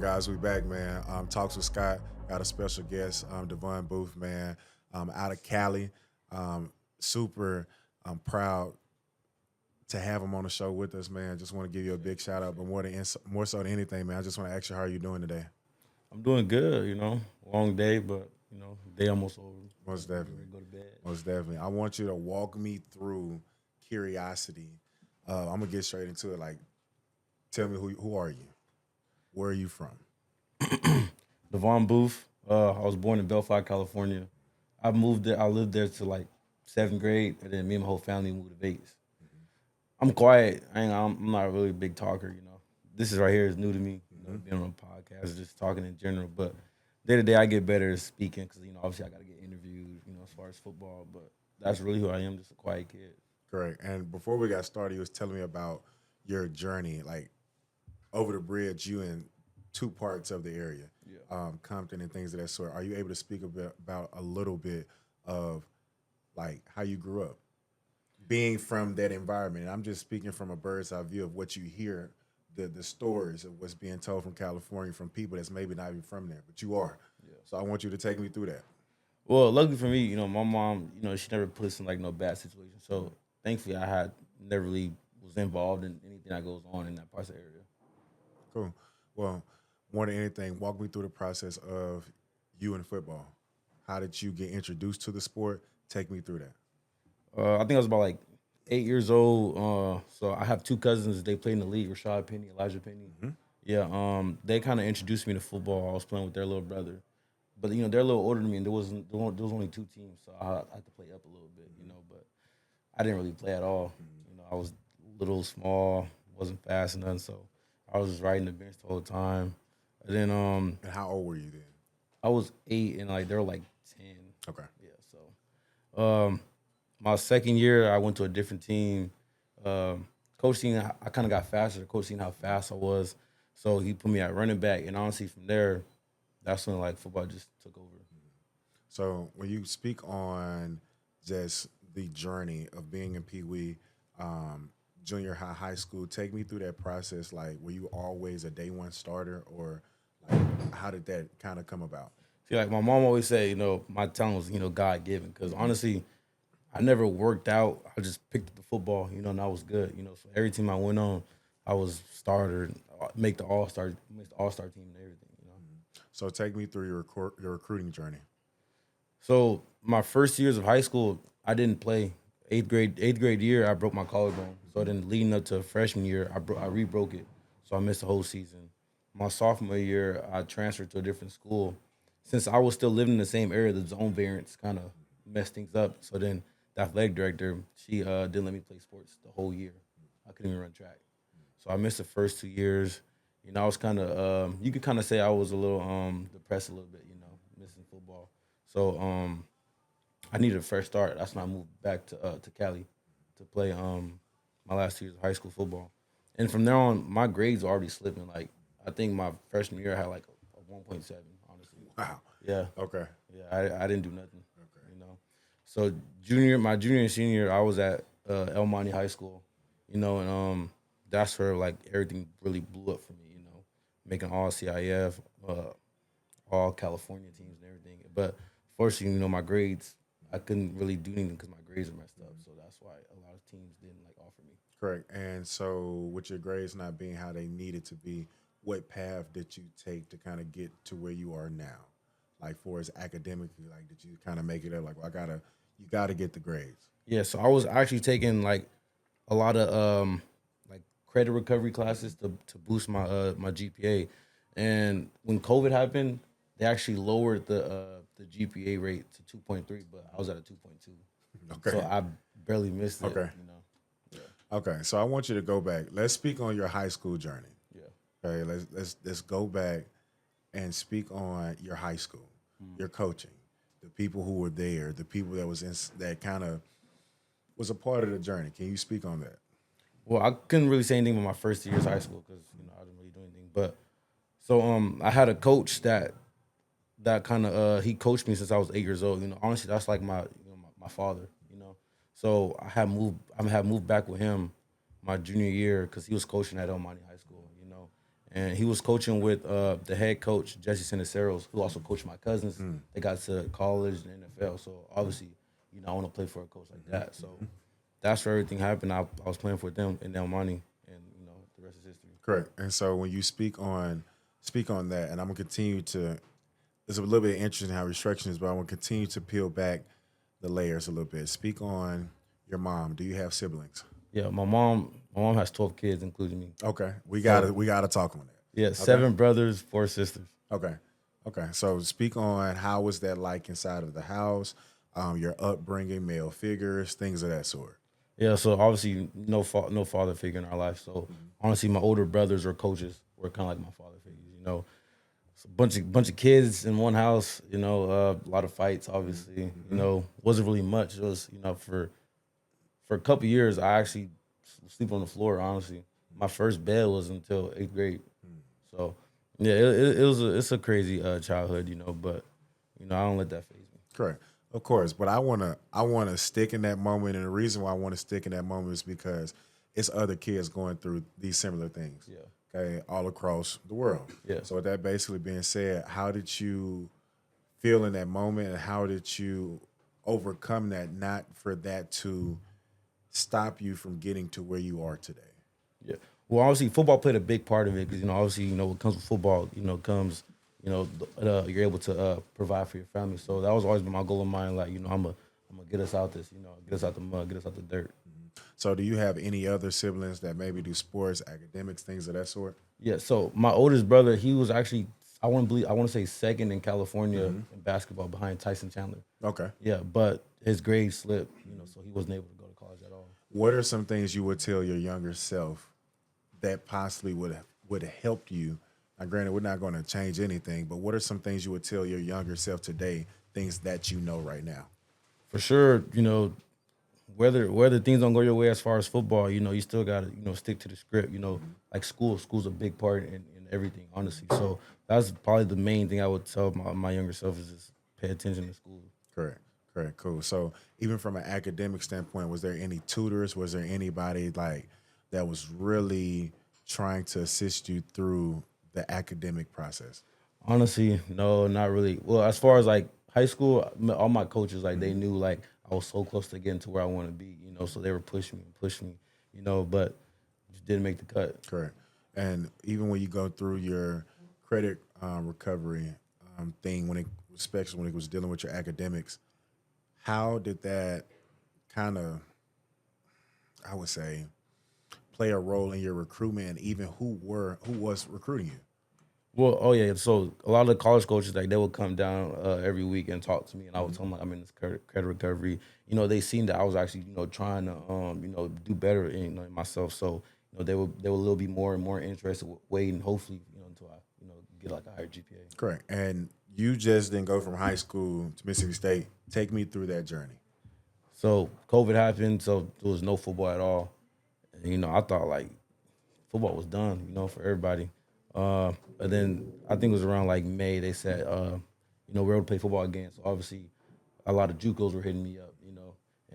guys? We back, man. Talks with Scott. Got a special guest, Davon Booth, man, out of Cali. Super proud to have him on the show with us, man. Just want to give you a big shout out, but more so than anything, man, I just want to ask you how are you doing today? I'm doing good, Long day, but day almost over. Most Ready definitely. to go to bed. Most definitely. I want you to walk me through curiosity. I'm gonna get straight into it. Like, tell me who are you? Where are you from? Davon Booth. I was born in Belfry, California. I moved there. I lived there to like seventh grade, and then me and my whole family moved to Vegas. I'm quiet. I'm not really a big talker. This is right here is new to me. Being on a podcast, just talking in general. But day to day, I get better at speaking because obviously I got to get interviewed. As far as football, but that's really who I am. Just a quiet kid. Correct. And before we got started, you was telling me about your journey, like over the bridge, you in two parts of the area, Yeah. Compton and things of that sort. Are you able to speak about a little bit of like how you grew up, being from that environment? And I'm just speaking from a bird's eye view of what you hear, the stories of what's being told from California from people that's maybe not even from there, but you are. Yeah. So I want you to take me through that. Well, luckily for me, my mom, she never put us in like no bad situation. So thankfully, I had never really was involved in anything that goes on in that parts of the area. Cool. Well, more than anything, walk me through the process of you in football. How did you get introduced to the sport? Take me through that. I think I was about like 8 years old. So I have two cousins. They played in the league. Rashad Penny, Elijah Penny. Yeah. They kind of introduced me to football. I was playing with their little brother, but they're a little older than me, and there was only two teams, so I had to play up a little bit. But I didn't really play at all. I was little, small, wasn't fast enough, so I was just riding the bench the whole time. And then And how old were you then? I was 8, and like they were like 10. Okay. Yeah, so my second year, I went to a different team. Coach seen I kind of got faster. Coach seen how fast I was, so he put me at running back. And honestly, from there, that's when like football just took over. So when you speak on just the journey of being in Pee Wee, junior high, high school, take me through that process. Like, were you always a day one starter, or like how did that kind of come about? See, like my mom always say, my talent was God given. Because honestly, I never worked out. I just picked up the football, and I was good. So every team I went on, I was starter, make the all star team and everything. So take me through your recruiting journey. So my first years of high school, I didn't play. Eighth grade year, I broke my collarbone. So then leading up to freshman year, I re-broke it. So I missed the whole season. My sophomore year, I transferred to a different school. Since I was still living in the same area, the zone variants kind of messed things up. So then the athletic director, she didn't let me play sports the whole year. I couldn't even run track. So I missed the first 2 years. I was kind of, you could kind of say I was a little depressed a little bit, missing football. So I needed a fresh start. That's when I moved back to Cali to play my last 2 years of high school football. And from there on, my grades were already slipping. Like I think my freshman year I had like a 1.7. Honestly, Wow. yeah, Okay. yeah. I didn't do nothing. Okay. So my junior and senior year, I was at El Monte High School. And that's where like everything really blew up for me. Making all CIF, all California teams and everything. But fortunately, my grades, I couldn't really do anything because my grades are messed up. So that's why a lot of teams didn't like offer me. Correct. And so, with your grades not being how they needed to be, what path did you take to kind of get to where you are now? Like, for as academically, like, did you kind of make it up? Like, well, you gotta get the grades. Yeah, so I was actually taking like a lot of like credit recovery classes to boost my GPA. And when COVID happened, they actually lowered the GPA rate to 2.3, but I was at a 2.2. So Okay. I barely missed it. Okay. Yeah. Okay. So I want you to go back. Let's speak on your high school journey. Yeah. Okay. Let's go back and speak on your high school, your coaching, the people who were there, the people that was in that kind of was a part of the journey. Can you speak on that? Well, I couldn't really say anything about my first 2 years of high school because I didn't really do anything. But so I had a coach that kind of he coached me since I was 8 years old. Honestly, that's like my father. So I had moved back with him my junior year because he was coaching at El Monte High School. and he was coaching with the head coach Jesse Siniceros, who also coached my cousins. They got to college and NFL, so obviously, I want to play for a coach like that. So that's where everything happened. I was playing for them in El Monte, and the rest is history. Correct. And so when you speak on that, and I'm gonna continue to. It's a little bit interesting how restriction is, but I want to continue to peel back the layers a little bit. Speak on your mom. Do you have siblings? Yeah, my mom has 12 kids, including me. Okay, we gotta talk on that. Yeah, 7 brothers, 4 sisters. Okay. So speak on how was that like inside of the house, your upbringing, male figures, things of that sort. Yeah, so obviously no father figure in our life. So honestly, my older brothers or coaches were kind of like my father figures. So bunch of kids in one house. A lot of fights. Obviously, wasn't really much. It was for a couple years I actually sleep on the floor. Honestly, my first bed was until 8th grade. So yeah, it's a crazy childhood. But I don't let that faze me. Correct. Of course, but I wanna stick in that moment, and the reason why I want to stick in that moment is because it's other kids going through these similar things. Yeah. Okay, all across the world. Yeah. So with that basically being said, how did you feel in that moment, and how did you overcome that? Not for that to stop you from getting to where you are today. Yeah. Well, obviously, football played a big part of it because obviously, what comes with football, comes you're able to provide for your family. So that was always been my goal of mine. Like, I'm gonna get us out this, get us out the mud, get us out the dirt. So do you have any other siblings that maybe do sports, academics, things of that sort? Yeah. So my oldest brother, he was actually, I want to say second in California in basketball behind Tyson Chandler. Okay. Yeah, but his grades slipped, so he wasn't able to go to college at all. What are some things you would tell your younger self that possibly would have helped you? Now, granted, we're not going to change anything, but what are some things you would tell your younger self today, things that you know right now? For sure, whether things don't go your way as far as football, you still got to, stick to the script, like school's a big part in everything, honestly. So that's probably the main thing I would tell my younger self is just pay attention to school. Correct, cool. So even from an academic standpoint, was there any tutors? Was there anybody like that was really trying to assist you through the academic process? Honestly, no, not really. Well, as far as like high school, all my coaches, like they knew like I was so close to getting to where I want to be, so they were pushing me, but just didn't make the cut. Correct. And even when you go through your credit recovery thing, especially when it was dealing with your academics, how did that kind of, I would say, play a role in your recruitment, and even who was recruiting you? Well, oh yeah. So a lot of the college coaches, like they would come down every week and talk to me, and I would tell them like I'm in this credit recovery. They seen that I was actually trying to do better in myself. So they were a little bit more and more interested, waiting hopefully until I get like a higher GPA. Correct. And you just didn't go from high school to Mississippi State. Take me through that journey. So COVID happened, so there was no football at all. And, I thought like football was done, for everybody. But then I think it was around like May, they said, we're able to play football again. So obviously a lot of JUCOs were hitting me up,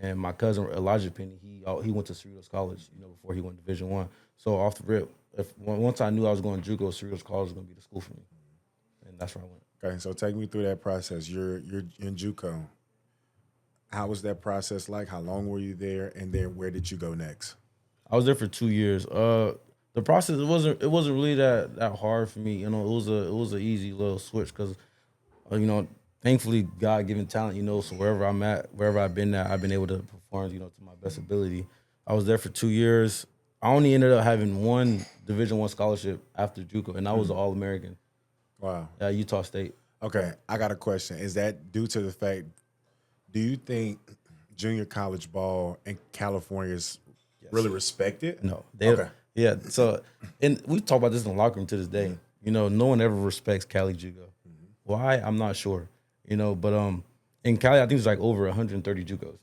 and my cousin Elijah Penny, he went to Cerritos College, before he went to Division I. So off the rip, once I knew I was going to JUCO, Cerritos College was going to be the school for me, and that's where I went. Okay, so take me through that process. You're in JUCO. How was that process like? How long were you there, and then where did you go next? I was there for 2 years. The process it wasn't really that hard for me. It was an easy little switch because, thankfully God given talent. So wherever I'm at, wherever I've been at, I've been able to perform. To my best ability. I was there for 2 years. I only ended up having one Division I scholarship after JUCO, and I was an All-American. Wow. At Utah State. Okay, I got a question. Is that due to the fact? Do you think junior college ball in California is really respected? No. Okay. Yeah. So, and we talk about this in the locker room to this day. No one ever respects Cali JUCO. Why? I'm not sure. But in Cali, I think there's like over 130 JUCOs.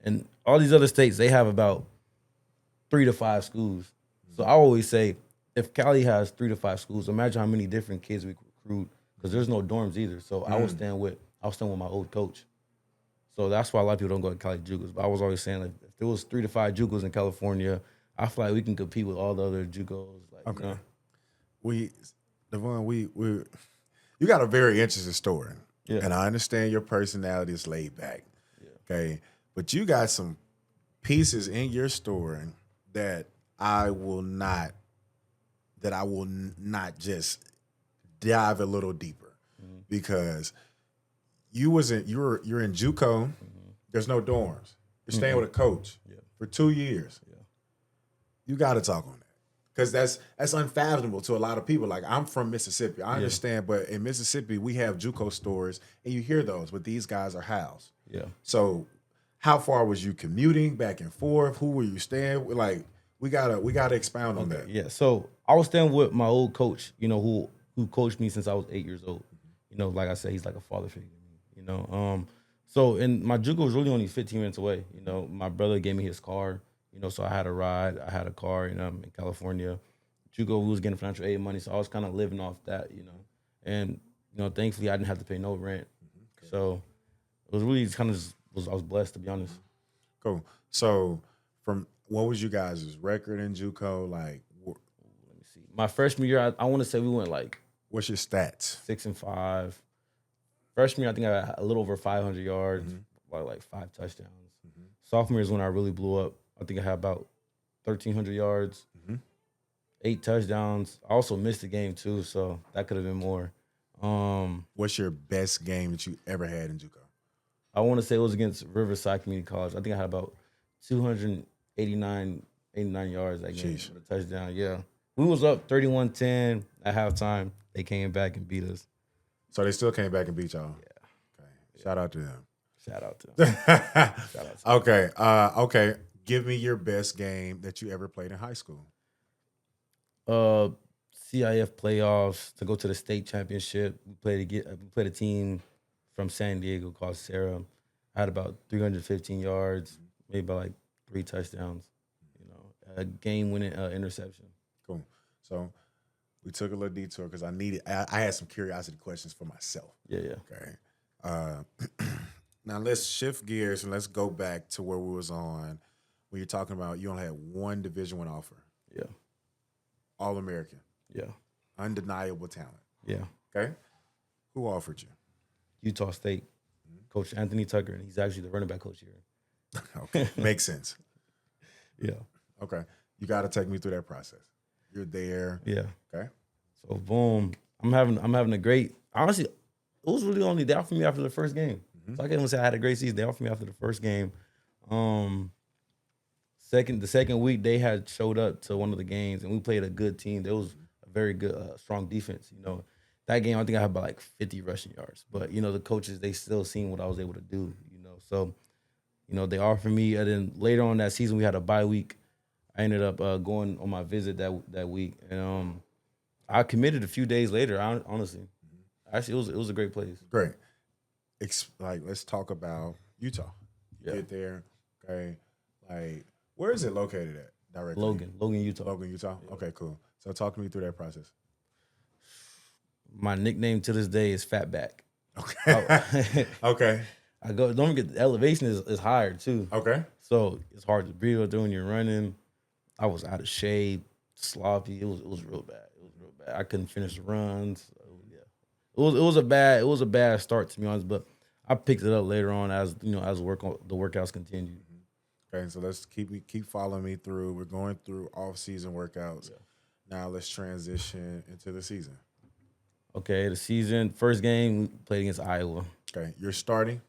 And all these other states, they have about 3 to 5 schools. So I always say, if Cali has 3 to 5 schools, imagine how many different kids we recruit, because there's no dorms either. So I was staying with my old coach. So that's why a lot of people don't go to Cali JUCOs. But I was always saying, like, if there was 3 to 5 JUCOs in California, I feel like we can compete with all the other JUCOs. Like, Okay. Davon, you got a very interesting story. Yeah. And I understand your personality is laid back. Yeah. Okay. But you got some pieces in your story that I will not just dive a little deeper because you're in JUCO. There's no dorms. You're staying with a coach for 2 years. Yeah. You got to talk on that because that's unfathomable to a lot of people. Like I'm from Mississippi, I understand, but in Mississippi we have JUCO stores, and you hear those, but these guys are housed. Yeah. So, how far was you commuting back and forth? Who were you staying with? Like we gotta expound on that. Yeah. So I was staying with my old coach, who coached me since I was 8 years old. Like I said, he's like a father figure to me. So and my JUCO was really only 15 minutes away. My brother gave me his car. So I had a ride. I had a car. In California. JUCO, we was getting financial aid money, so I was kind of living off that. And thankfully I didn't have to pay no rent. So it was really kind of I was blessed, to be honest. Cool. So from what was you guys' record in JUCO? Like, Let me see. My freshman year, I want to say we went like what's your stats? 6-5. Freshman year, I think I had a little over 500 yards, like 5 touchdowns. Sophomore year is when I really blew up. I think I had about 1,300 yards, 8 touchdowns. I also missed a game too, so that could have been more. What's your best game that you ever had in JUCO? I want to say it was against Riverside Community College. I think I had about 289 yards that game for the touchdown. Yeah. We was up 31-10 at halftime. They came back and beat us. So they still came back and beat y'all? Yeah. Okay. Shout out to them. Shout out to them. Shout out to them. Okay. Give me your best game that you ever played in high school. CIF playoffs to go to the state championship. We played a team from San Diego called Sarah. I had about 315 yards, maybe about like 3 touchdowns. A game-winning interception. Cool. So we took a little detour because I had some curiosity questions for myself. Yeah. Okay. Now let's shift gears and let's go back to where we was on when you're talking about you only had one Division I offer. Yeah. All-American. Yeah. Undeniable talent. Yeah. Okay. Who offered you? Utah State, Coach Anthony Tucker, and he's actually the running back coach here. Okay. Makes sense. Yeah. Okay. You got to take me through that process. You're there. Yeah. Okay. So boom, I'm having a great. Honestly, it was really only they offered me after the first game. So I can't even say I had a great season. They offered me after the first game. The second week they had showed up to one of the games and we played a good team. There was a very good, strong defense. That game I think I had about like 50 rushing yards. But the coaches, they still seen what I was able to do. So they offered me, and then later on that season we had a bye week. I ended up going on my visit that week, and I committed a few days later. Honestly, actually it was a great place. Great. Let's talk about Utah. You Yeah. get there, okay? Like, where is it located at directly? Logan, Utah. Logan, Utah. Yeah. Okay, cool. So talk to me through that process. My nickname to this day is Fatback. Okay. Okay. Don't forget the elevation is higher too. Okay. So it's hard to breathe out there when you're running. I was out of shape, sloppy. It was real bad. It was real bad. I couldn't finish the runs. So, yeah. It was a bad start, to be honest, but I picked it up later on as the workouts continued. Okay, so let's keep following me through. We're going through off-season workouts. Yeah. Now let's transition into the season. Okay, the season, first game, we played against Iowa. Okay, you're starting?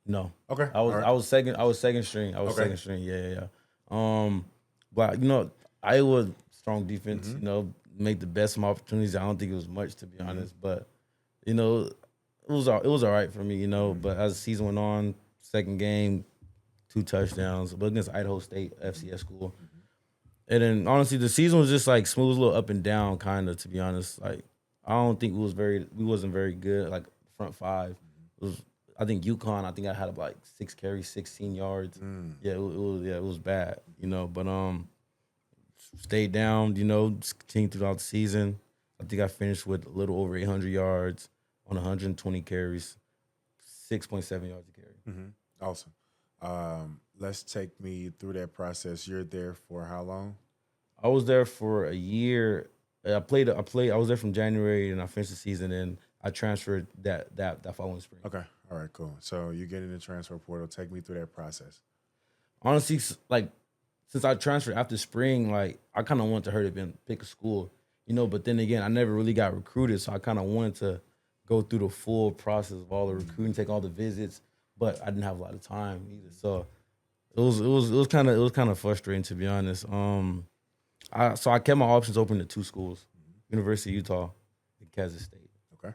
No. Okay. I was all right. I was second string. Okay. Second string. Yeah. But Iowa strong defense. Make the best of my opportunities. I don't think it was much, to be honest, but it was all right for me. But as the season went on, second game, 2 touchdowns, but against Idaho State FCS school. And then honestly, the season was just like smooth, a little up and down, kind of, to be honest. Like I don't think we wasn't very good. Like front 5, it was. I think UConn. I think I had like 6 carries, 16 yards. Yeah, it was bad. But stayed down. Continued throughout the season. I think I finished with a little over 800 yards on 120 carries, 6.7 yards a carry. Awesome. Let's take me through that process. You're there for how long? I was there for a year I was there from January and I finished the season and I transferred that following spring. Okay. All right, cool. So you get in the transfer portal. Take me through that process. Honestly, like since I transferred after spring, like I kind of wanted to hurry up and pick a school, but then again, I never really got recruited, so I kind of wanted to go through the full process of all the recruiting, take all the visits, but I didn't have a lot of time either. So it was kind of frustrating, to be honest. I kept my options open to two schools, University of Utah and Kansas State. Okay.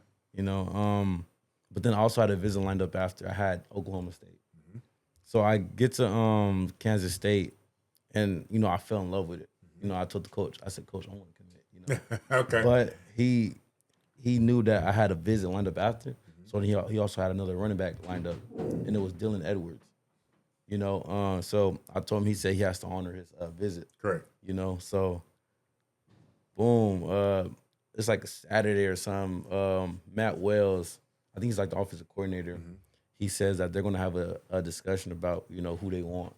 But then I also had a visit lined up after. I had Oklahoma State. So I get to Kansas State, and I fell in love with it. I told the coach, I said, Coach, I want to commit. Okay. But he knew that I had a visit lined up after, so he also had another running back lined up, and it was Dylan Edwards. So I told him, he said he has to honor his visit. Correct. So boom, it's like a Saturday or something. Matt Wells, I think he's like the offensive coordinator. He says that they're going to have a discussion about, who they want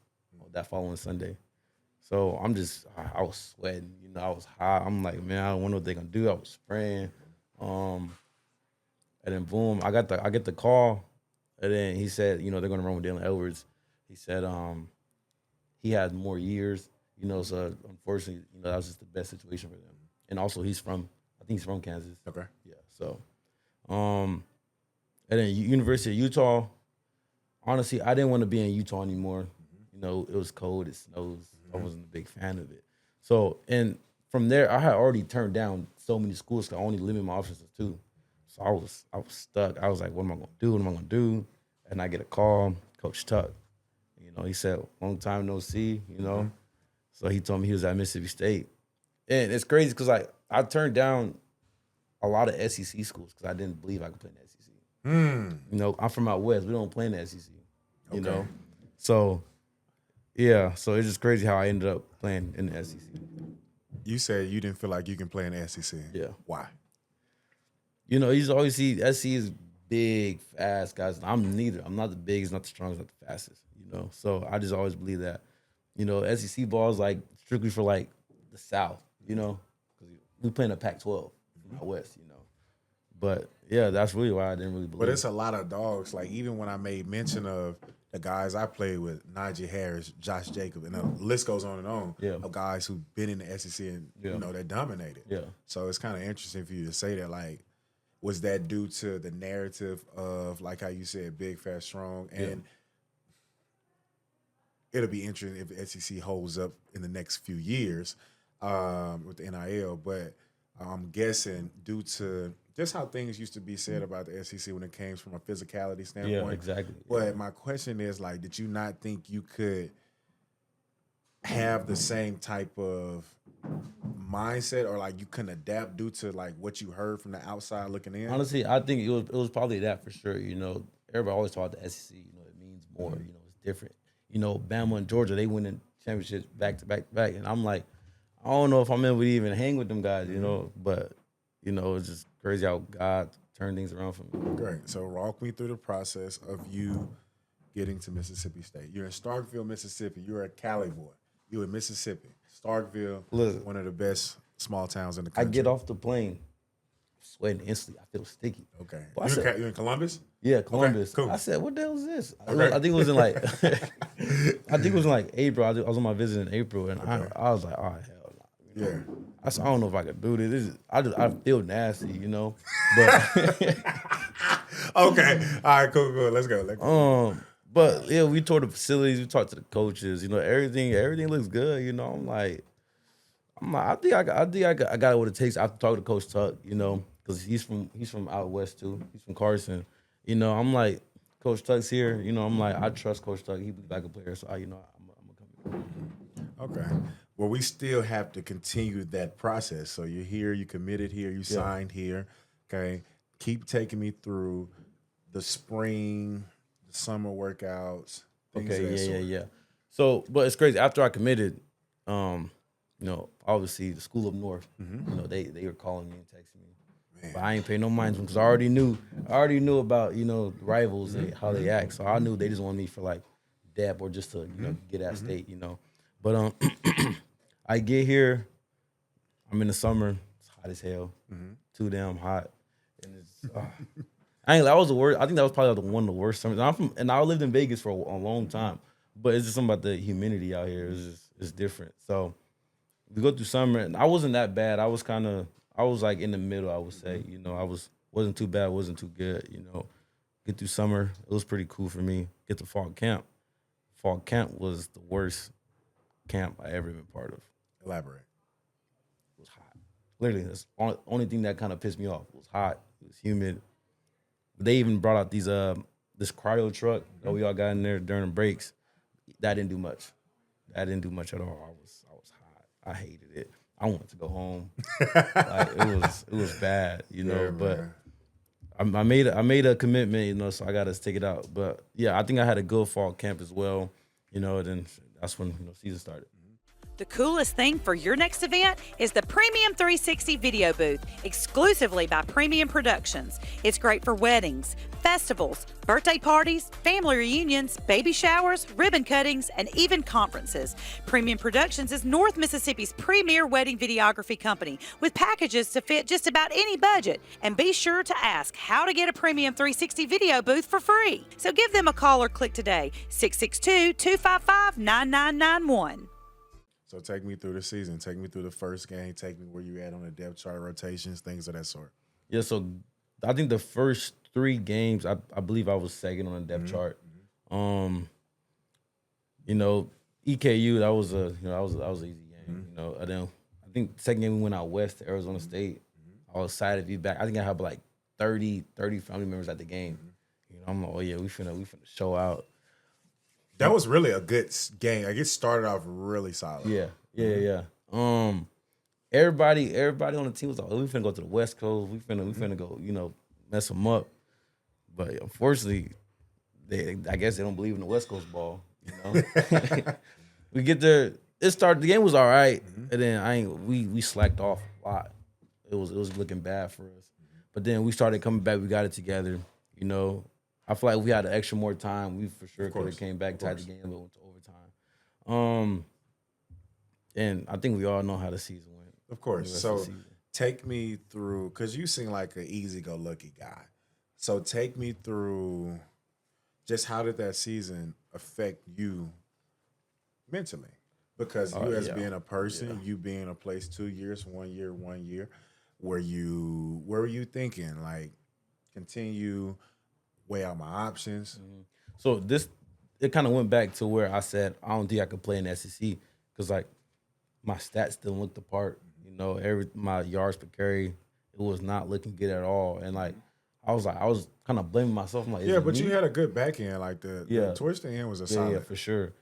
that following Sunday. So I was sweating, I was hot. I'm like, man, I don't know what they're going to do. I was spraying. And then boom, I get the call. And then he said, they're going to run with Dylan Edwards. He said he had more years, so unfortunately, that was just the best situation for them. And also I think he's from Kansas. Okay. Yeah. So, and then University of Utah, honestly, I didn't want to be in Utah anymore. It was cold, it snows. I wasn't a big fan of it. So, and from there, I had already turned down so many schools because I only limited my options to two. So I was stuck. I was like, what am I going to do? What am I going to do? And I get a call, Coach Tuck. He said, long time no see, So he told me he was at Mississippi State. And it's crazy because I turned down a lot of SEC schools because I didn't believe I could play in the SEC. I'm from out west. We don't play in the SEC, So, yeah. So it's just crazy how I ended up playing in the SEC. You said you didn't feel like you can play in the SEC. Yeah. Why? You just always see SEC is big, fast guys. I'm neither. I'm not the biggest, not the strongest, not the fastest. So I just always believe that, SEC ball is like strictly for like the South, because we play in the Pac-12 out west, But yeah, that's really why I didn't really believe. But it's a lot of dogs. Like even when I made mention of the guys I played with, Najee Harris, Josh Jacobs, and the list goes on and on of guys who've been in the SEC and they dominated. Yeah. So it's kind of interesting for you to say that. Like, was that due to the narrative of like how you said, big, fast, strong, and it'll be interesting if the SEC holds up in the next few years with the NIL. But I'm guessing due to just how things used to be said about the SEC when it came from a physicality standpoint. Yeah, exactly. But my question is, like, did you not think you could have the same type of mindset or, like, you couldn't adapt due to, like, what you heard from the outside looking in? Honestly, I think it was probably that for sure. Everybody always talk about the SEC. It means more. It's different. Bama and Georgia, they win in championships back to back to back. And I'm like, I don't know if I'm able to even hang with them guys, But, it's just crazy how God turned things around for me. Great. So walk me through the process of you getting to Mississippi State. You're in Starkville, Mississippi. You're a Cali boy. You're in Mississippi. Starkville, one of the best small towns in the country. I get off the plane, sweating instantly. I feel sticky. Okay. You in Columbus? Yeah, Columbus. Okay, cool. I said, what the hell is this? Okay. I think it was in like, April. I was on my visit in April, and I was like, oh, hell no. Yeah. I said, I don't know if I could do this. I feel nasty, But okay. All right, cool. Let's go. But yeah, we toured the facilities, we talked to the coaches, everything looks good, I'm like, I think I got what it takes after talking to Coach Tuck, because he's from out west too. He's from Carson. I'm like, Coach Tuck's here, I'm like, I trust Coach Tuck. He be back a player, so I'm gonna come here. Okay. Well, we still have to continue that process. So you're here, you committed here, you signed here. Okay. Keep taking me through the spring, the summer workouts. Yeah. So, but it's crazy. After I committed, obviously the school up north, they were calling me and texting me. Man. But I ain't paying no mind to them because I already knew about, rivals and how they act. So I knew they just wanted me for like depth or just to, get at state, But I get here, I'm in the summer, it's hot as hell, Mm-hmm. too damn hot, and it's. I ain't. That was the worst. I think that was probably one of the worst summers. And I lived in Vegas for a long time, but it's just something about the humidity out here. It's different. So we go through summer, and I wasn't that bad. I was like in the middle. I would say, wasn't too bad, wasn't too good. Get through summer, it was pretty cool for me. Get to fall camp. Fall camp was the worst camp I ever been part of. Elaborate. It was hot. Literally, that's the only thing that kind of pissed me off. It was hot. It was humid. They even brought out this cryo truck that we all got in there during the breaks. That didn't do much. That didn't do much at all. I was hot. I hated it. I wanted to go home. Like it was bad, Yeah, but man. I made a commitment, so I got to stick it out. But yeah, I think I had a good fall camp as well, then that's when season started. The coolest thing for your next event is the Premium 360 video booth, exclusively by Premium Productions. It's great for weddings, festivals, birthday parties, family reunions, baby showers, ribbon cuttings, and even conferences. Premium Productions is North Mississippi's premier wedding videography company with packages to fit just about any budget. And be sure to ask how to get a Premium 360 video booth for free. So give them a call or click today, 662-255-9991. So take me through the season. Take me through the first game. Take me where you at on the depth chart, rotations, things of that sort. Yeah, so I think the first 3 games, I believe I was second on the depth chart. EKU, that was an easy game. And then I think the second game we went out west to Arizona State. I was excited to be back. I think I had like 30 family members at the game. I'm like, oh yeah, we finna show out. That was really a good game. Like it started off really solid. Yeah. Everybody on the team was like, oh, we finna go to the West Coast. We finna go, mess them up. But unfortunately, I guess they don't believe in the West Coast ball. We get there. The game was all right, and then we slacked off a lot. It was looking bad for us. But then we started coming back. We got it together. I feel like if we had an extra more time, we for sure could have came back, tied the game, but went to overtime. And I think we all know how the season went. Of course. So take me through, because you seem like an easy-go-lucky guy. So take me through just how did that season affect you mentally? Because you as being a person, you being in a place 2 years, 1 year, were you thinking like continue, weigh out my options? So it kind of went back to where I said I don't think I could play in the SEC because like my stats didn't look the part. My yards per carry, it was not looking good at all. And like I was kind of blaming myself. I'm like, yeah, but you had a good back end. Like the towards the end was a solid. Yeah, for sure.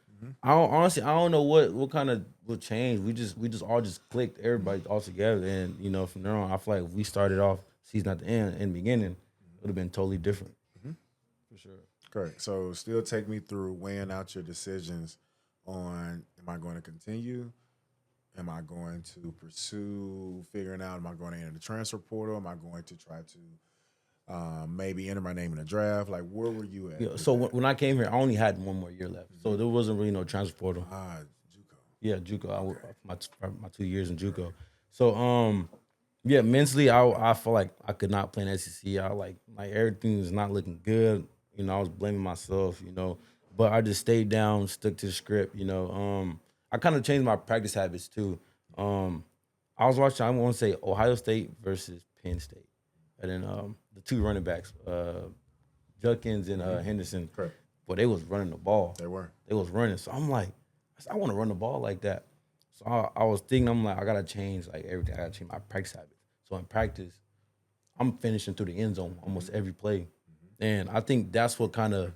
I don't know what kind of what changed. We just all clicked, everybody all together, and from there on, I feel like if we started off season at the end and beginning, it would have been totally different. For sure. Correct. So still take me through weighing out your decisions on, am I going to continue? Am I going to pursue figuring out, am I going to enter the transfer portal? Am I going to try to maybe enter my name in the draft? Like, where were you at? Yeah, so when I came here, I only had 1 more year left. So there wasn't really no transfer portal. JUCO. Yeah, JUCO. My 2 years in JUCO. So, mentally, I felt like I could not play in SEC. I like everything was not looking good. I was blaming myself, but I just stayed down, stuck to the script, I kind of changed my practice habits too. I was watching, I want to say Ohio State versus Penn State. And then the 2 running backs, Judkins and Henderson. Correct. But they was running the ball. They was running. So I'm like, I want to run the ball like that. So I was thinking, I'm like, I got to change like everything. I got to change my practice habits. So in practice, I'm finishing through the end zone almost every play. And I think that's what kind of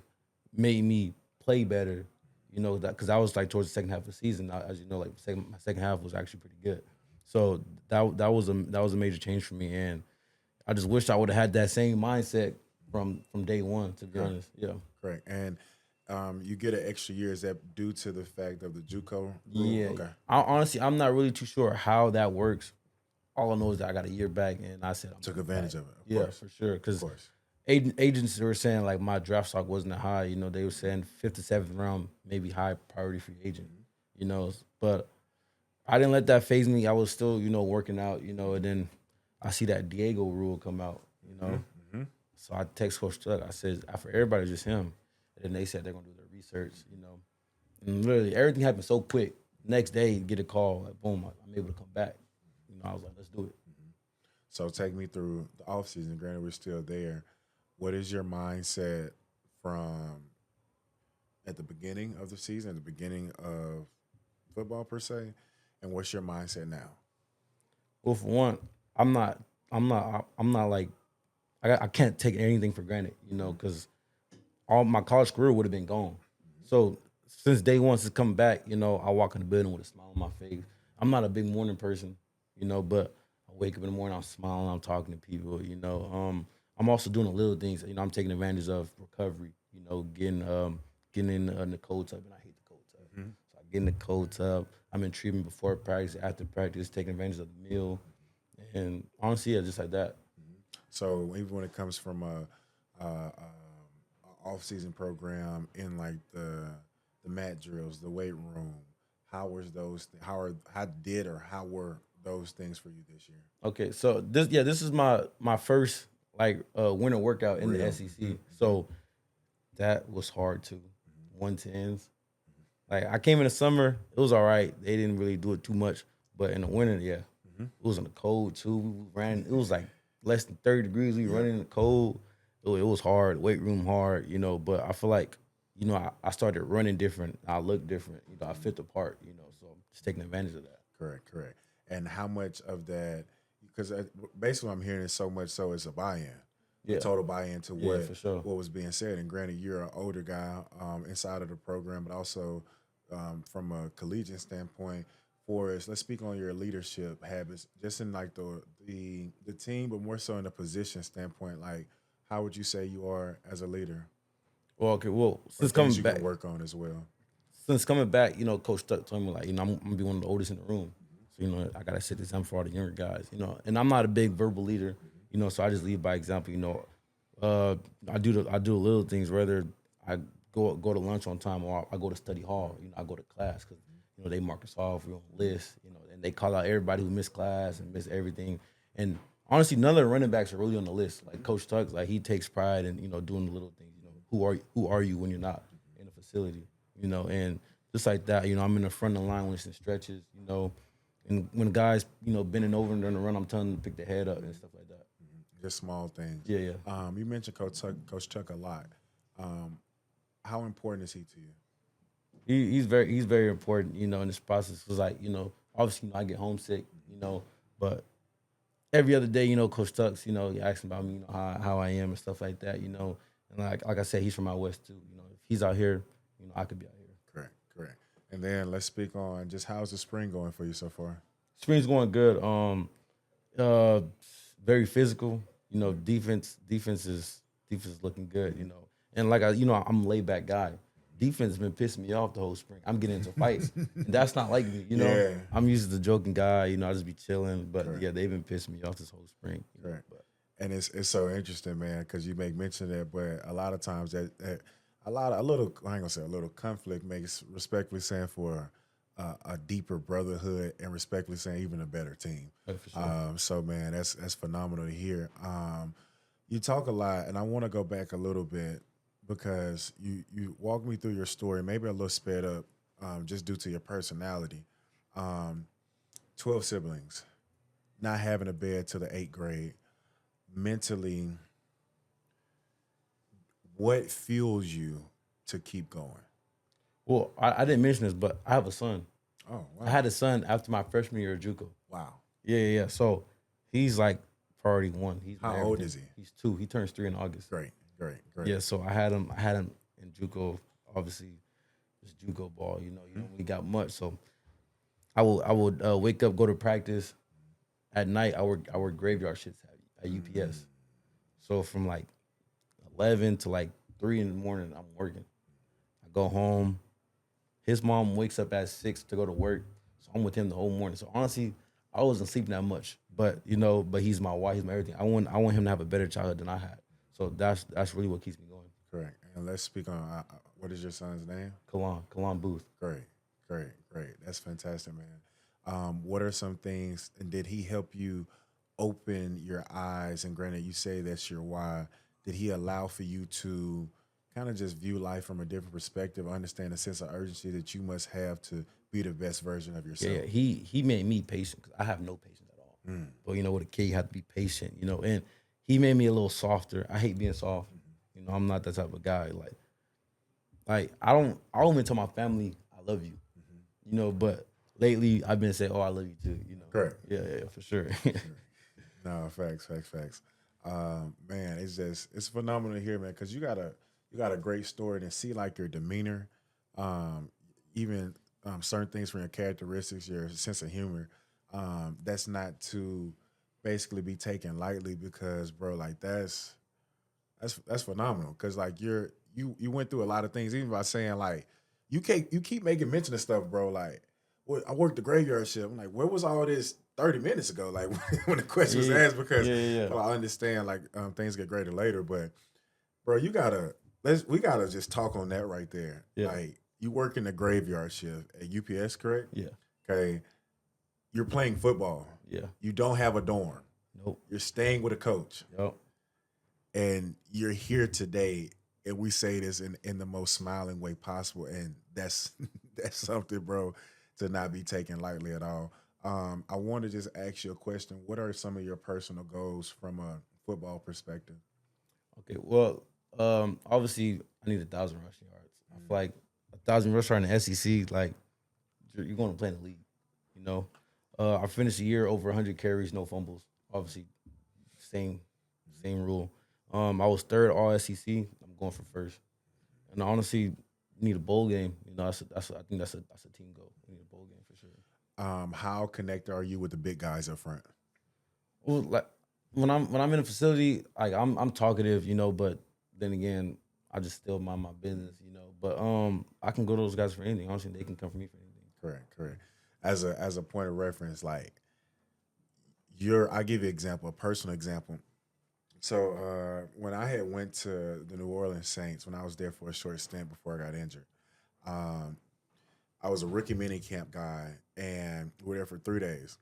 made me play better, because I was like towards the second half of the season. As you know, like my second half was actually pretty good. So that was a major change for me. And I just wish I would have had that same mindset from day one, to be honest. Yeah. Correct. And you get an extra year. Is that due to the fact of the JUCO rule? Yeah. Okay. I'm not really too sure how that works. All I know is that I got a year back, and I said took advantage of it. Yeah, course. for sure. Because Of course. agents were saying like my draft stock wasn't that high. They were saying 5th to 7th round, maybe high priority free agent. But I didn't let that phase me. I was still, working out, and then I see that Diego rule come out, you know. So I text Coach Tuck. I said, for everybody, just him. And then they said they're gonna do their research, you know. And literally everything happened so quick. Next day, get a call, like boom, I'm able to come back. You know, I was like, let's do it. So take me through the off season. Granted, we're still there. What is your mindset from at the beginning of the season, at the beginning of football per se, and what's your mindset now? Well, for one, I'm not like I can't take anything for granted, you know, because all my college career would have been gone. So since day one, since coming back, you know, I walk in the building with a smile on my face. I'm not a big morning person, you know, but I wake up in the morning, I'm smiling, I'm talking to people, you know. I'm also doing the little things, you know. I'm taking advantage of recovery, you know, getting in the cold tub, and I hate the cold tub. So I get in the cold tub. I'm in treatment before practice, after practice, taking advantage of the meal, and honestly, yeah, just like that. So even when it comes from a off-season program in like the mat drills, the weight room, how was those? How were those things for you this year? Okay, so this is my first like winter workout in the SEC. So that was hard too. 110s. Like I came in the summer, it was all right. They didn't really do it too much, but in the winter, yeah, it was in the cold too. We ran. It was like less than 30 degrees. We running in the cold. It was hard. Weight room hard, you know. But I feel like, you know, I started running different. I look different. You know, I fit the part. You know, so just taking advantage of that. Correct. And how much of that? Because basically, what I'm hearing is so much so it's a buy-in. Yeah. Total buy-in to Yeah, for sure. what was being said. And granted, you're an older guy inside of the program, but also from a collegiate standpoint. Let's speak on your leadership habits, just in like the team, but more so in a position standpoint. Like, how would you say you are as a leader? Well, okay. Well, Since coming back, you can work on as well. Since coming back, you know, Coach Stuck told me like, you know, I'm gonna be one of the oldest in the room, so you know, I gotta set the example for all the younger guys, you know. And I'm not a big verbal leader, you know, so I just lead by example. You know, I do the little things. Whether I go to lunch on time or I go to study hall, you know, I go to class because you know they mark us off, we're on the list, you know, and they call out everybody who missed class and missed everything. And honestly, none of the running backs are really on the list. Like Coach Talkz, like he takes pride in, you know, doing the little things. You know, who are you when you're not in a facility? You know, and just like that, you know, I'm in the front of the line when it's in stretches, you know, and when guys, you know, bending over and during the run, I'm telling them to pick their head up and stuff like that. Just small things. Yeah. You mentioned Coach Tuck a lot. How important is he to you? He's very important, you know, in this process. Cause like, you know, obviously, you know, I get homesick, you know, but every other day, you know, Coach Tuck, you know, he asks about me, you know, how I am and stuff like that, you know. And like I said, he's from out west too. You know, if he's out here, you know, I could be out here. Correct. And then let's speak on just how's the spring going for you so far? Spring's going good. Very physical. You know, defense is looking good. You know, and like I'm a laid back guy. Defense has been pissing me off the whole spring. I'm getting into fights. And that's not like me, you know. Yeah. I'm used to the joking guy. You know, I just be chilling. But Correct. yeah, they've been pissing me off this whole spring. Correct. And it's so interesting, man, because you make mention of that, but a lot of times that I ain't gonna say a little conflict makes, respectfully saying, for a deeper brotherhood and respectfully saying even a better team. Oh, for sure. So man, that's phenomenal to hear. You talk a lot, and I want to go back a little bit because you walk me through your story, maybe a little sped up, just due to your personality. 12 siblings, not having a bed till the 8th grade. Mentally, what fuels you to keep going? Well, I didn't mention this, but I have a son. Oh, wow. I had a son after my freshman year at JUCO. Wow. Yeah. So he's like priority one. How old is he? He's 2. He turns 3 in August. Great. Yeah, so I had him in JUCO. Obviously, it's JUCO ball. You know, we got much. So I would wake up, go to practice. At night, I work graveyard shifts at UPS. So from like 11 to like 3 in the morning, I'm working. I go home. His mom wakes up at 6 to go to work, so I'm with him the whole morning. So honestly, I wasn't sleeping that much, but he's my wife, he's my everything. I want him to have a better childhood than I had. So that's really what keeps me going. Correct. And let's speak on what is your son's name? Kalon Booth. Great. That's fantastic, man. What are some things, and did he help you open your eyes? And granted, you say that's your why. Did he allow for you to kind of just view life from a different perspective, understand the sense of urgency that you must have to be the best version of yourself? Yeah, he made me patient because I have no patience at all. But you know, with a kid, you have to be patient. You know, and he made me a little softer. I hate being soft. You know, I'm not that type of guy. Like I don't even tell my family I love you. You know, but lately I've been saying, "Oh, I love you too." You know, Correct. Yeah, for sure. No, facts. Man, it's phenomenal to hear, man, because you got a great story and see like your demeanor, even certain things from your characteristics, your sense of humor. That's not to basically be taken lightly because, bro, like that's phenomenal because like you went through a lot of things, even by saying like you keep making mention of stuff, bro. Like, well, I worked the graveyard shift. I'm like, where was all this 30 minutes ago? Like when the question was asked, because Yeah. well, I understand like things get greater later, but bro, we gotta just talk on that right there. Yeah. Like you work in the graveyard shift at UPS, correct? Yeah. Okay. You're playing football. Yeah. You don't have a dorm. Nope. You're staying with a coach. Yep. And you're here today, and we say this in the most smiling way possible, and that's that's something, bro, to not be taken lightly at all. I want to just ask you a question. What are some of your personal goals from a football perspective? Okay. Well, obviously I need 1,000 rushing yards. I feel like 1,000 rushing yards in the SEC, like you're going to play in the league. You know, I finished the year over 100 carries, no fumbles. Obviously, same rule. I was third all SEC. I'm going for first. And I honestly need a bowl game. You know, I think that's a team goal. We need a bowl game for sure. How connected are you with the big guys up front? Well, like when I'm in a facility, like I'm talkative, you know, but then again, I just still mind my business, you know. But I can go to those guys for anything. Honestly, they can come for me for anything. Correct. As a point of reference, like I give you an example, a personal example. So when I had went to the New Orleans Saints, when I was there for a short stint before I got injured, um, I was a rookie mini camp guy, and we were there for 3 days.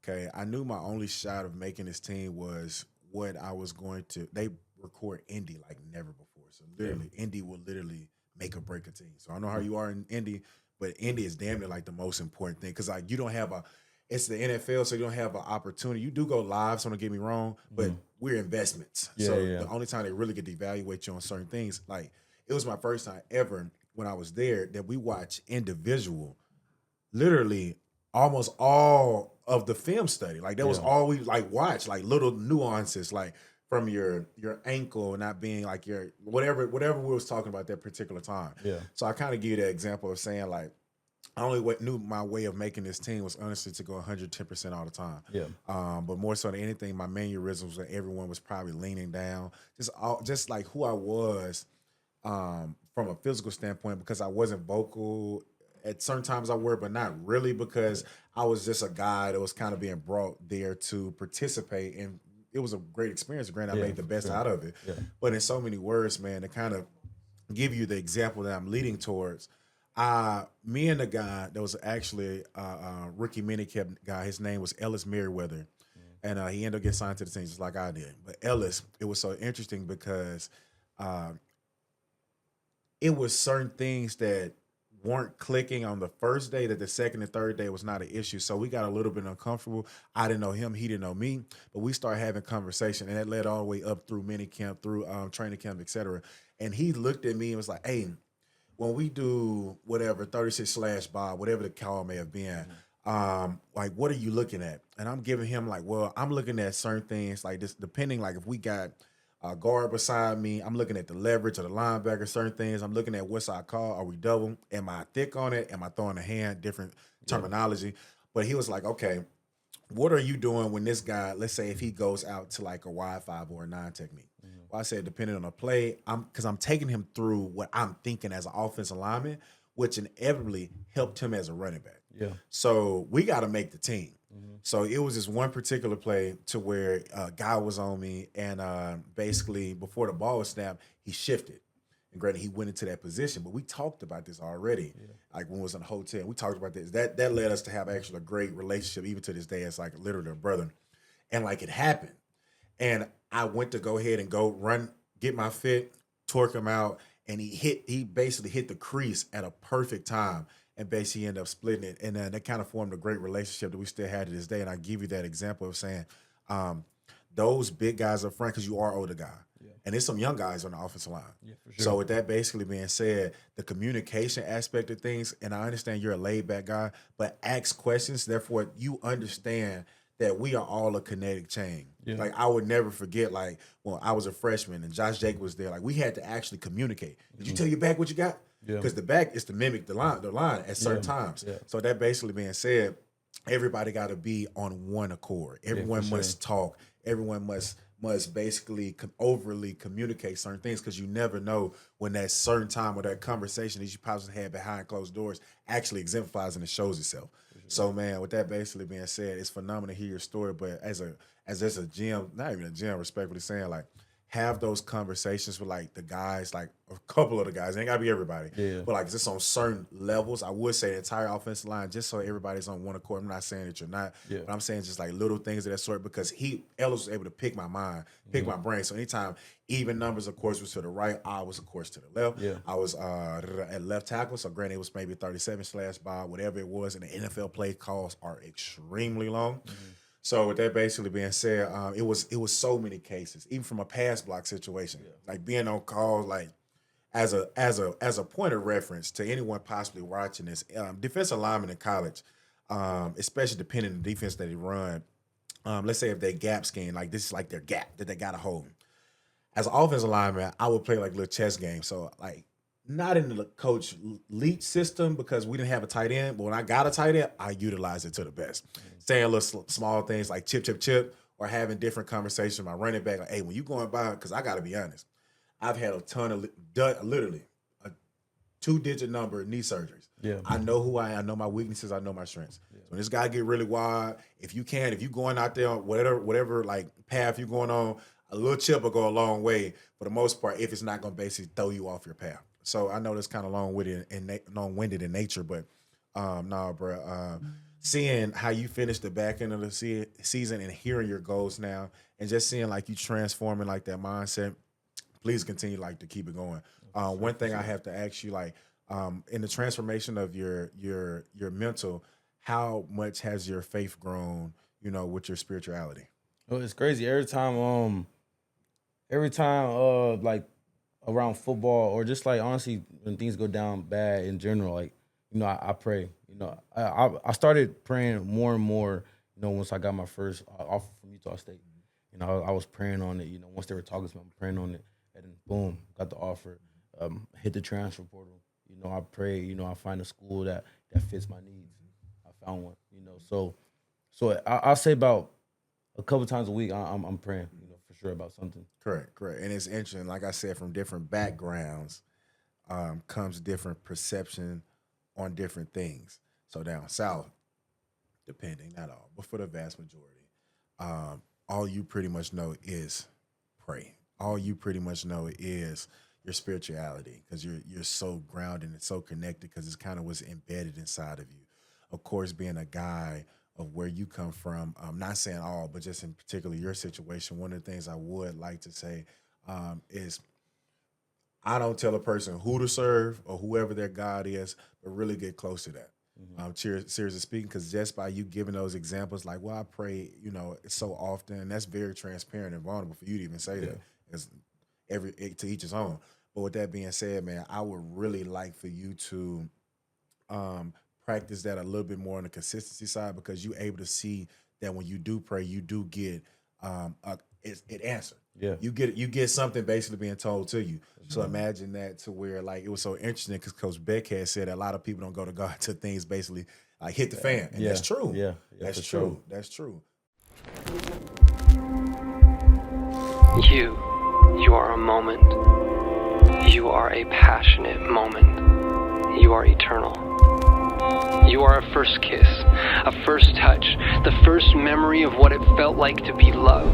Okay, I knew my only shot of making this team was what I was going to. They record Indy like never before, so literally Indy will literally make or break a team. So I don't know how you are in Indy, but Indy is damn near like the most important thing because like you don't have a. It's the NFL, so you don't have an opportunity. You do go live, so don't get me wrong, but we're investments. So the only time they really get to evaluate you on certain things, like it was my first time ever when I was there that we watched individual, literally almost all of the film study. Like that was all we like watched, like little nuances, like from your ankle not being like your whatever we was talking about that particular time. Yeah. So I kind of give you that example of saying like I only knew my way of making this team was honestly to go 110% all the time. Yeah. But more so than anything, my mannerisms when everyone was probably leaning down, just like who I was from a physical standpoint, because I wasn't vocal. At certain times I were, but not really because I was just a guy that was kind of being brought there to participate, and it was a great experience. Granted, I made the best out of it. Yeah. But in so many words, man, to kind of give you the example that I'm leading towards, me and the guy that was actually a rookie minicamp guy, his name was Ellis Merriweather, and he ended up getting signed to the team just like I did. But Ellis, it was so interesting because it was certain things that weren't clicking on the first day that the second and third day was not an issue. So we got a little bit uncomfortable. I didn't know him. He didn't know me. But we started having conversation, and that led all the way up through minicamp, through training camp, et cetera. And he looked at me and was like, hey, when we do whatever, 36/Bob, whatever the call may have been, like, what are you looking at? And I'm giving him like, well, I'm looking at certain things like this, depending, like if we got a guard beside me, I'm looking at the leverage of the linebacker, certain things. I'm looking at what's our call. Are we double? Am I thick on it? Am I throwing a hand? Different terminology. But he was like, okay, what are you doing when this guy, let's say if he goes out to like a wide 5 or a 9 technique? Well, I said, depending on the play, because I'm taking him through what I'm thinking as an offensive lineman, which inevitably helped him as a running back. Yeah. So we got to make the team. So it was this one particular play to where a guy was on me, and basically before the ball was snapped, he shifted. And granted, he went into that position, but we talked about this already. Like when we was in the hotel, we talked about this. That led us to have actually a great relationship, even to this day. It's like literally a brother. And like it happened. And I went to go ahead and go run, get my fit, torque him out. And he basically hit the crease at a perfect time and basically ended up splitting it. And that kind of formed a great relationship that we still had to this day. And I give you that example of saying those big guys up front, because you are older guy. Yeah. And there's some young guys on the offensive line. Yeah, for sure. So with that basically being said, the communication aspect of things, and I understand you're a laid-back guy, but ask questions. Therefore, you understand that we are all a kinetic chain. Yeah. Like, I would never forget, like, when I was a freshman and Josh Jacobs was there, like, we had to actually communicate. Did you tell your back what you got? Because the back is to mimic the line at certain times. Yeah. So that basically being said, everybody got to be on one accord. Everyone must talk. Everyone must basically overly communicate certain things, because you never know when that certain time or that conversation that you possibly had behind closed doors actually exemplifies and it shows itself. So, man, with that basically being said, it's phenomenal to hear your story. But as a GM, not even a GM, respectfully saying, like, have those conversations with, like, the guys, like a couple of the guys. It ain't got to be everybody. Yeah. But, like, just on certain levels, I would say the entire offensive line, just so everybody's on one accord. I'm not saying that you're not, but I'm saying just, like, little things of that sort, because Ellis was able to pick my mind, pick my brain. So anytime even numbers, of course, was to the right, I was, of course, to the left. Yeah. I was at left tackle, so granted, it was maybe 37/5, whatever it was, and the NFL play calls are extremely long. Mm-hmm. So with that basically being said, it was so many cases, even from a pass block situation, like being on call, like as a point of reference to anyone possibly watching this, defensive linemen in college, especially depending on the defense that they run. Let's say if they gap scheme, like this is like their gap that they got to hold. As an offensive lineman, I would play like little chess games. So like not in the Coach Leach system, because we didn't have a tight end, but when I got a tight end, I utilized it to the best. Saying little small things like chip, chip, chip, or having different conversations with my running back. Like, hey, when you going by, because I got to be honest, I've had a ton of, literally, a 2-digit number of knee surgeries. Yeah. I know who I am. I know my weaknesses. I know my strengths. Yeah. So when this guy get really wide, if you going out there on whatever like path you're going on, a little chip will go a long way for the most part, if it's not going to basically throw you off your path. So I know that's kind of long-winded in nature, but bro. Seeing how you finished the back end of the season and hearing your goals now, and just seeing like you transforming like that mindset, please continue like to keep it going. One thing I have to ask you, like in the transformation of your mental, how much has your faith grown, with your spirituality? Well, it's crazy. Every time like around football, or just like honestly when things go down bad in general, like, I pray. I started praying more and more, once I got my first offer from Utah State. I was praying on it, once they were talking to me, I'm praying on it. And then boom, got the offer, hit the transfer portal. I pray, I find a school that fits my needs. I found one, So I'll say about a couple times a week I'm praying, for sure about something. Correct. And it's interesting, like I said, from different backgrounds comes different perception on different things. So down south, depending, not all, but for the vast majority, all you pretty much know is pray. All you pretty much know is your spirituality, because you're so grounded and so connected, because it's kind of what's embedded inside of you. Of course, being a guy of where you come from, I'm not saying all, but just in particular your situation, one of the things I would like to say is I don't tell a person who to serve or whoever their God is, but really get close to that. Seriously speaking, because just by you giving those examples, like, well, I pray, so often, and that's very transparent and vulnerable for you to even say that. It's to each his own. But with that being said, man, I would really like for you to practice that a little bit more on the consistency side, because you're able to see that when you do pray, you do get it answered. Yeah, you get something basically being told to you. So imagine that, to where, like, it was so interesting because Coach Beck had said that a lot of people don't go to God till things basically like hit the fan, and that's true. Yeah, that's true. Sure. That's true. You are a moment. You are a passionate moment. You are eternal. You are a first kiss, a first touch, the first memory of what it felt like to be loved.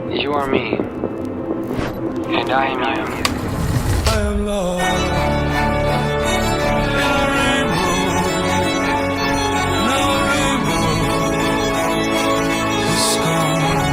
You are me, and I am you. I am love. In a rainbow, the sky.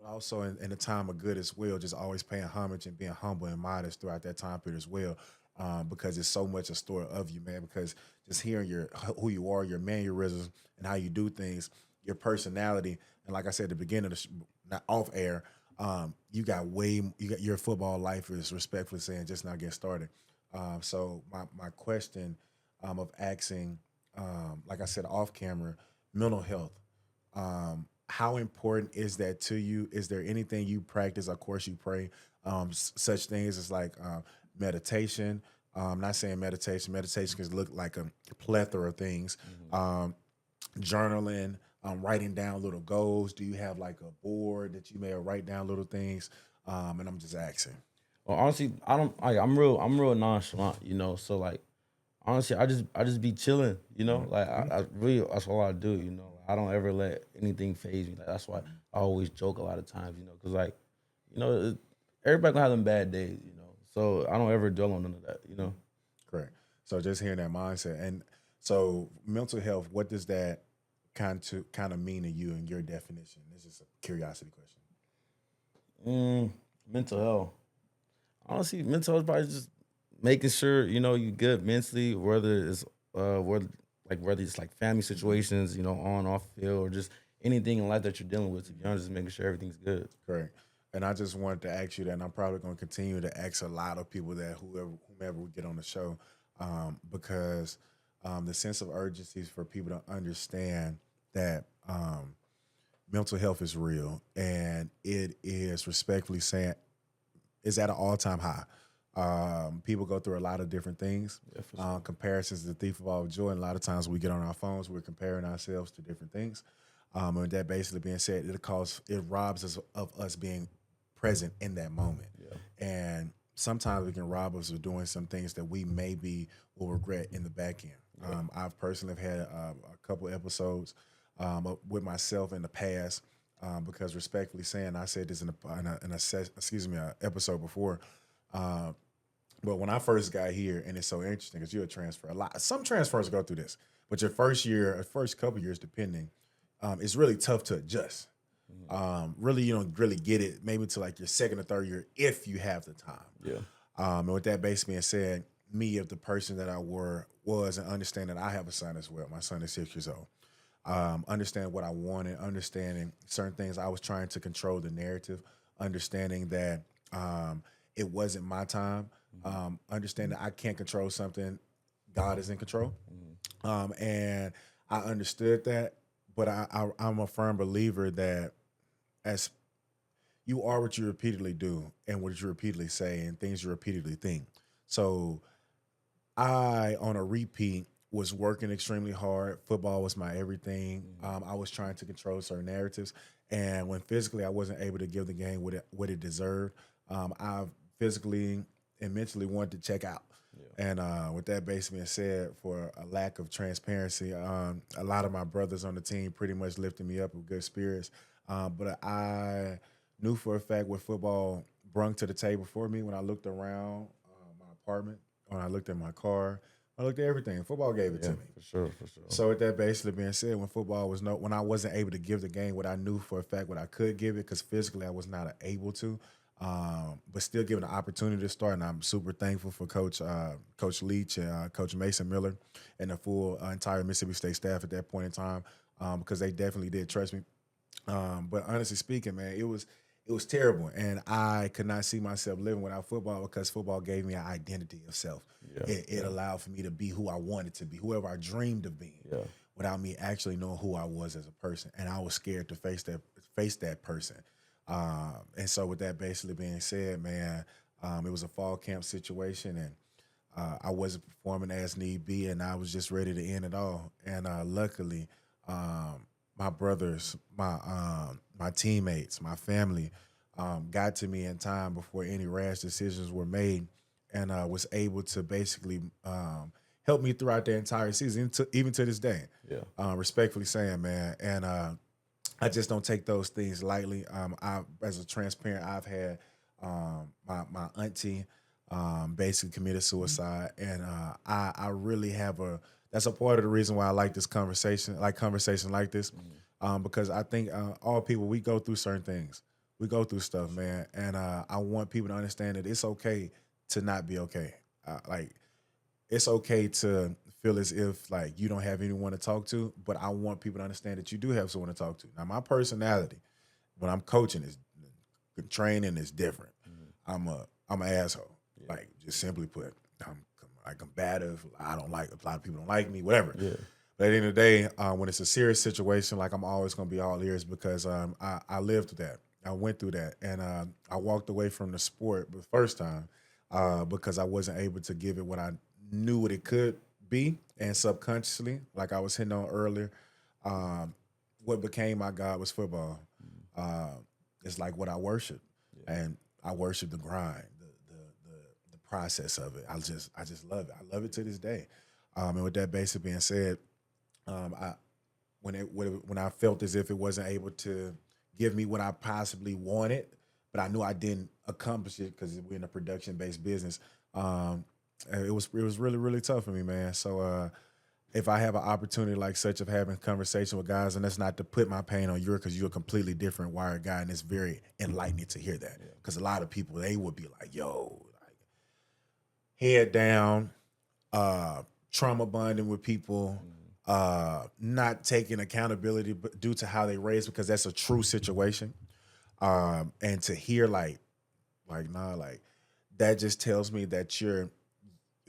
also in the time of good as well, just always paying homage and being humble and modest throughout that time period as well, because it's so much a story of you, man. Because just hearing who you are, your mannerisms, and how you do things, your personality, and like I said at the beginning of not off air, you got your football life is respectfully saying just not getting started. So my question of asking, like I said off camera, mental health. How important is that to you? Is there anything you practice? Of course, you pray. Such things as like meditation. Not saying meditation. Meditation can look like a plethora of things. Journaling, writing down little goals. Do you have like a board that you may write down little things? And I'm just asking. Well, honestly, I don't. I'm real nonchalant, you know. So like, honestly, I just be chilling, you know. Like I really that's all I do, you know. I don't ever let anything phase me. Like that's why I always joke a lot of times, you know, because like, you know, everybody gonna have them bad days, you know. So I don't ever dwell on none of that, you know. Correct. So just hearing that mindset, and so mental health. What does that kind of mean to you in your definition? This is a curiosity question. Mental health. Honestly, mental health is probably just making sure you know you good mentally, whether it's whether it's like family situations, you know, on off field, or just anything in life that you're dealing with. To be honest, just making sure everything's good. Correct. And I just wanted to ask you that, and I'm probably going to continue to ask a lot of people that whomever we get on the show, because the sense of urgency is for people to understand that mental health is real, and it is respectfully saying is at an all-time high. People go through a lot of different things. Yeah, for sure. Comparisons is the thief of all joy, and a lot of times we get on our phones, we're comparing ourselves to different things. And that basically being said, it robs us of us being present in that moment. Yeah. And sometimes it can rob us of doing some things that we maybe will regret in the back end. Yeah. I've personally have had a couple episodes with myself in the past, because respectfully saying, I said this in a episode before. But when I first got here, and it's so interesting because you're a transfer. Some transfers go through this, but your first couple years, depending, it's really tough to adjust. Really, you don't really get it maybe to like your second or third year if you have the time. Yeah. And with that base being said, me of the person that I was, and understand that I have a son as well. My son is 6 years old. Understand what I wanted, understanding certain things. I was trying to control the narrative, understanding that it wasn't my time. Understanding that I can't control something, God is in control. And I understood that, but I'm a firm believer that as you are what you repeatedly do and what you repeatedly say and things you repeatedly think. So I, on a repeat, was working extremely hard. Football was my everything. I was trying to control certain narratives. And when physically I wasn't able to give the game what it deserved, I physically and mentally wanted to check out. Yeah. And with that basically being said, for a lack of transparency, a lot of my brothers on the team pretty much lifted me up with good spirits. But I knew for a fact what football brung to the table for me when I looked around my apartment, when I looked at my car, I looked at everything. Football gave it to me. For sure. So with that basically being said, when I wasn't able to give the game what I knew for a fact what I could give it, because physically I was not able to, but still given the opportunity to start, and I'm super thankful for Coach Leach and Coach Mason Miller and the full entire Mississippi State staff at that point in time, because they definitely did trust me. But honestly speaking, man, it was terrible, and I could not see myself living without football, because football gave me an identity of self. Yeah. It allowed for me to be who I wanted to be, whoever I dreamed of being, without me actually knowing who I was as a person, and I was scared to face that person. And so with that basically being said, man, it was a fall camp situation, and I wasn't performing as need be, and I was just ready to end it all. And luckily, my brothers, my teammates, my family got to me in time before any rash decisions were made, and was able to basically help me throughout the entire season, even to this day. Yeah. Respectfully saying, man, and I just don't take those things lightly. As a transparent, I've had my auntie basically committed suicide, and I really have that's a part of the reason why I like this conversation, like this, because I think all people, we go through certain things. We go through stuff, man, and I want people to understand that it's okay to not be okay. Like it's okay to feel as if like you don't have anyone to talk to, but I want people to understand that you do have someone to talk to. Now, my personality when I'm coaching is training is different. I'm an asshole. Like just simply put, I'm like combative. I don't like a lot of people don't like me, whatever. Yeah. But at the end of the day, when it's a serious situation, like I'm always gonna be all ears because I lived through that. I went through that, and I walked away from the sport the first time because I wasn't able to give it what I knew what it could be, and subconsciously, like I was hitting on earlier, what became my God was football. It's like what I worship, and I worship the grind, the process of it. I just love it. I love it to this day. And with that basically being said, when I felt as if it wasn't able to give me what I possibly wanted, but I knew I didn't accomplish it because we're in a production based business. It was really, really tough for me, man. So if I have an opportunity like such of having conversation with guys, and that's not to put my pain on you because you're a completely different wired guy, and it's very enlightening to hear that. Because a lot of people, they would be like, yo, like, head down, trauma bonding with people, not taking accountability due to how they raised, because that's a true situation. And to hear like that just tells me that you're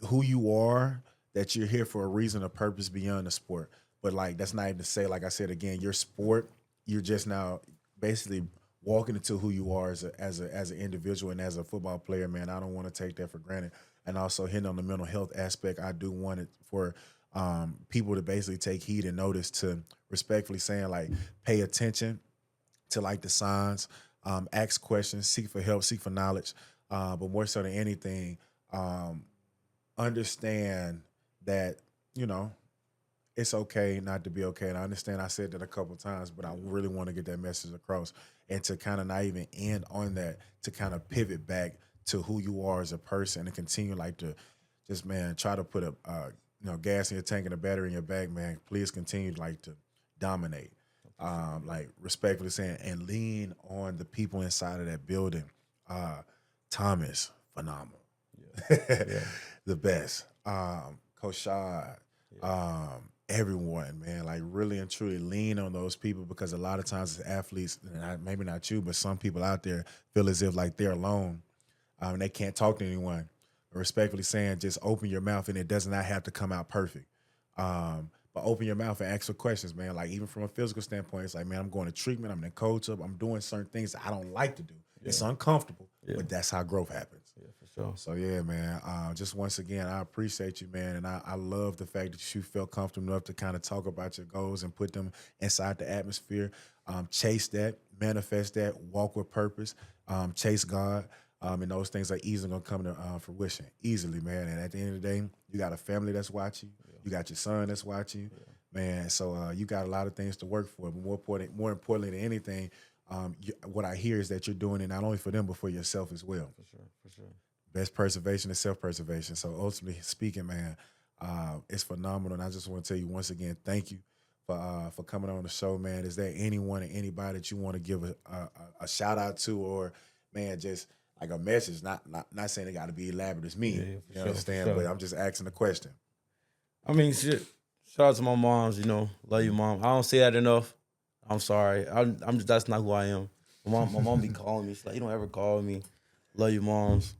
who you are, that you're here for a reason, a purpose beyond the sport. But like that's not even to say, like I said again, your sport, you're just now basically walking into who you are as an individual and as a football player, man. I don't want to take that for granted. And also hitting on the mental health aspect, I do want it for people to basically take heed and notice, to respectfully saying like pay attention to like the signs, ask questions, seek for help, seek for knowledge, but more so than anything, understand that, you know, it's okay not to be okay. And I understand I said that a couple of times, but I really want to get that message across, and to kind of not even end on that, to kind of pivot back to who you are as a person and continue like to just, man, try to put a gas in your tank and a battery in your bag, man. Please continue like to dominate, like respectfully saying, and lean on the people inside of that building. Thomas, phenomenal. Yeah. The best. Coach Shad, everyone, man, like really and truly lean on those people, because a lot of times as athletes, and maybe not you, but some people out there feel as if like they're alone and they can't talk to anyone. Respectfully saying, just open your mouth, and it does not have to come out perfect. But open your mouth and ask for questions, man. Like even from a physical standpoint, it's like, man, I'm going to treatment, I'm in coach up, I'm doing certain things that I don't like to do. Yeah. It's uncomfortable, but that's how growth happens. Yeah, for sure. So yeah, man. Just once again, I appreciate you, man, and I love the fact that you felt comfortable enough to kind of talk about your goals and put them inside the atmosphere. Chase that, manifest that, walk with purpose, chase God. And those things are easily going to come to fruition, easily, man. And at the end of the day, you got a family that's watching. You got your son that's watching, man. So you got a lot of things to work for. But more importantly than anything, what I hear is that you're doing it not only for them, but for yourself as well. For sure. Best preservation is self-preservation. So ultimately speaking, man, it's phenomenal. And I just want to tell you once again, thank you for coming on the show, man. Is there anyone or anybody that you want to give a shout out to, or, man, just like a message, not saying it got to be elaborate as me, you understand? But I'm just asking the question. I mean, shit. Shout out to my moms, love you, Mom. I don't say that enough. I'm sorry. I'm just, that's not who I am. My mom be calling me. She's like, you don't ever call me. Love you, moms.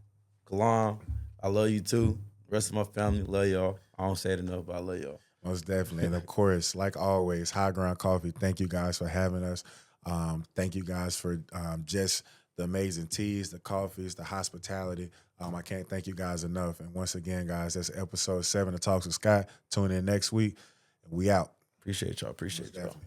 Kalam, I love you too. The rest of my family, love y'all. I don't say it enough, but I love y'all. Most definitely. And of course, like always, High Ground Coffee, thank you guys for having us. Thank you guys for just the amazing teas, the coffees, the hospitality. I can't thank you guys enough. And once again, guys, that's episode 7 of Talks with Scott. Tune in next week. We out. Appreciate y'all. Most definitely.